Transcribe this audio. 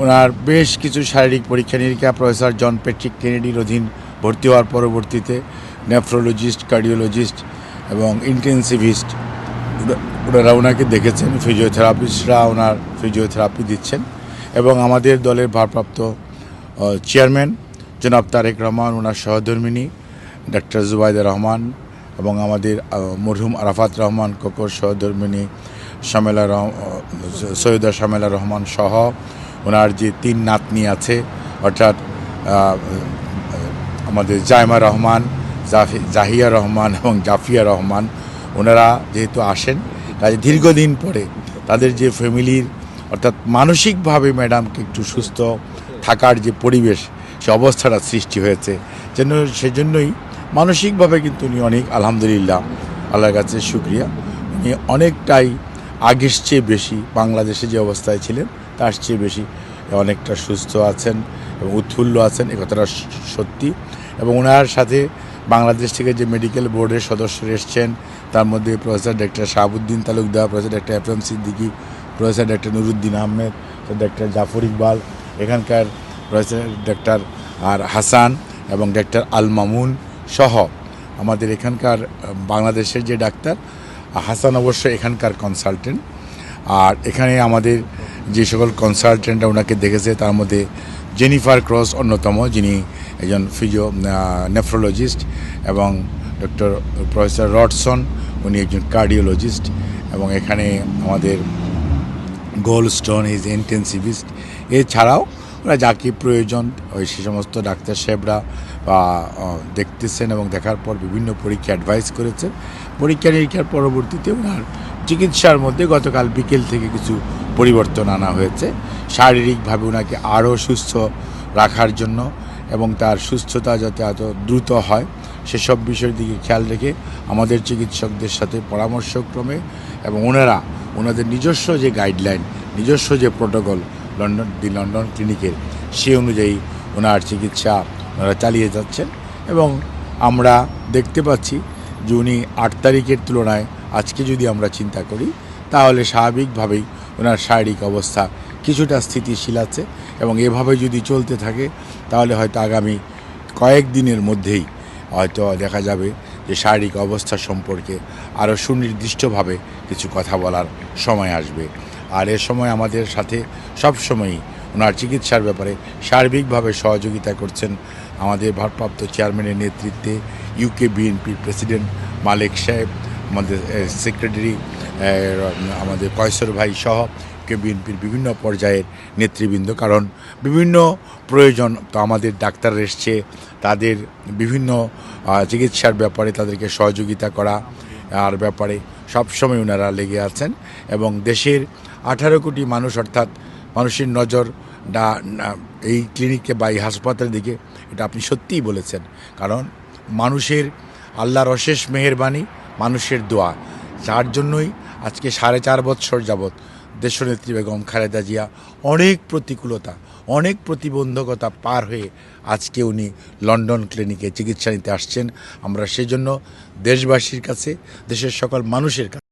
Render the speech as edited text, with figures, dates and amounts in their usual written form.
ওনার বেশ কিছু শারীরিক পরীক্ষা নিরীক্ষা প্রফেসর জন প্যাট্রিক কেনেডির অধীন ভর্তি হওয়ার পরবর্তীতে নেফ্রোলজিস্ট, কার্ডিওলজিস্ট এবং ইন্টেন্সিভিস্ট ওনারা ওনাকে দেখেছেন। ফিজিওথেরাপিস্টরা ওনার ফিজিওথেরাপি দিচ্ছেন এবং আমাদের দলের ভারপ্রাপ্ত চেয়ারম্যান জনাব তারেক রহমান, ওনার সহধর্মিনী ডাক্তার জুবাইদা রহমান এবং আমাদের মরহুম আরাফাত রহমান কোকর সহধর্মিনী সৈয়দা শামেলা রহমান সহ ওনার যে 3 নাতনি আছে, অর্থাৎ আমাদের জায়মা রহমান, জাহিয়া রহমান এবং জাফিয়া রহমান, ওনারা যেহেতু আসেন, কাজে দীর্ঘদিন পরে তাদের যে ফ্যামিলির অর্থাৎ মানসিকভাবে ম্যাডামকে একটু সুস্থ থাকার যে পরিবেশ, সে অবস্থাটা সৃষ্টি হয়েছে, সেজন্যই মানসিকভাবে কিন্তু উনি অনেক আলহামদুলিল্লাহ আল্লাহর কাছে শুকরিয়া, উনি অনেকটাই আগের চেয়ে বেশি বাংলাদেশে যে অবস্থায় ছিলেন তার চেয়ে বেশি অনেকটা সুস্থ আছেন এবং উৎফুল্ল আছেন, এ কথাটা সত্যি। এবং ওনার সাথে বাংলাদেশ থেকে যে মেডিকেল বোর্ডের সদস্যরা এসছেন, তার মধ্যে professor doctor Shahabuddin Talukdar, professor doctor FM Siddiqui, professor doctor Nuruddin Ahmed, doctor Zafar Iqbal, এখানকার প্রফেসর ডক্টর হাসান এবং ডক্টর আল মামুন সহ আমাদের এখানকার বাংলাদেশের যে ডাক্তার হাসান অবশ্য এখানকার কনসালটেন্ট, আর এখানে আমাদের যে সকল কনসালটেন্টরা ওনাকে দেখেছে তার মধ্যে জেনিফার ক্রস অন্যতম, যিনি একজন নেফ্রোলজিস্ট, এবং ডক্টর প্রফেসর রডসন, উনি একজন কার্ডিওলজিস্ট, এবং এখানে আমাদের গোল্ডস্টোন ইজ ইন্টেন্সিভিস্ট। এছাড়াও ওরা যাকে প্রয়োজন সে সমস্ত ডাক্তার সাহেবরা দেখতেছেন এবং দেখার পর বিভিন্ন পরীক্ষা অ্যাডভাইস করেছেন। পরীক্ষা নিরীক্ষার পরবর্তীতে ওনার চিকিৎসার মধ্যে গতকাল বিকেল থেকে কিছু পরিবর্তন আনা হয়েছে, শারীরিকভাবে ওনাকে আরও সুস্থ রাখার জন্য এবং তার সুস্থতা যাতে এত দ্রুত হয় সেসব বিষয়ের দিকে খেয়াল রেখে আমাদের চিকিৎসকদের সাথে পরামর্শক্রমে এবং ওনাদের নিজস্ব যে গাইডলাইন, নিজস্ব যে প্রোটোকল লন্ডন ক্লিনিকের, সে অনুযায়ী ওনার চিকিৎসা ওনারা চালিয়ে যাচ্ছেন। এবং আমরা দেখতে পাচ্ছি যে উনি 8 তারিখের তুলনায় আজকে যদি আমরা চিন্তা করি তাহলে স্বাভাবিকভাবেই ওনার শারীরিক অবস্থা কিছুটা স্থিতিশীল আছে এবং এভাবে যদি চলতে থাকে তাহলে হয়তো আগামী কয়েকদিনের মধ্যেই হয়তো দেখা যাবে যে শারীরিক অবস্থা সম্পর্কে আরও সুনির্দিষ্টভাবে কিছু কথা বলার সময় আসবে। আর এ সময় আমাদের সাথে সবসময়ই ওনার চিকিৎসার ব্যাপারে সার্বিকভাবে সহযোগিতা করছেন আমাদের ভারপ্রাপ্ত চেয়ারম্যানের নেতৃত্বে ইউকে বিএনপির প্রেসিডেন্ট মালেক সাহেব, আমাদের সেক্রেটারি আমাদের কয়সর ভাই সহ ইউকে বিএনপির বিভিন্ন পর্যায়ের নেতৃবৃন্দ। কারণ বিভিন্ন প্রয়োজন তো আমাদের ডাক্তার এসছে, তাদের বিভিন্ন চিকিৎসার ব্যাপারে তাদেরকে সহযোগিতা করা আর ব্যাপারে সবসময় ওনারা লেগে আছেন এবং দেশের 18 কোটি মানুষ, অর্থাৎ মানুষের নজর এই ক্লিনিকে বা এই হাসপাতালের দিকে, এটা আপনি সত্যিই বলেছেন। কারণ মানুষের আল্লাহর অশেষ মেহেরবানি, মানুষের দোয়া, যার জন্যই আজকে 4.5 বছর যাবৎ দেশনেত্রী বেগম খালেদা জিয়া অনেক প্রতিকূলতা, অনেক প্রতিবন্ধকতা পার হয়ে আজকে উনি লন্ডন ক্লিনিকে চিকিৎসা নিতে আসছেন। আমরা সেজন্য দেশবাসীর কাছে, দেশের সকল মানুষের কাছে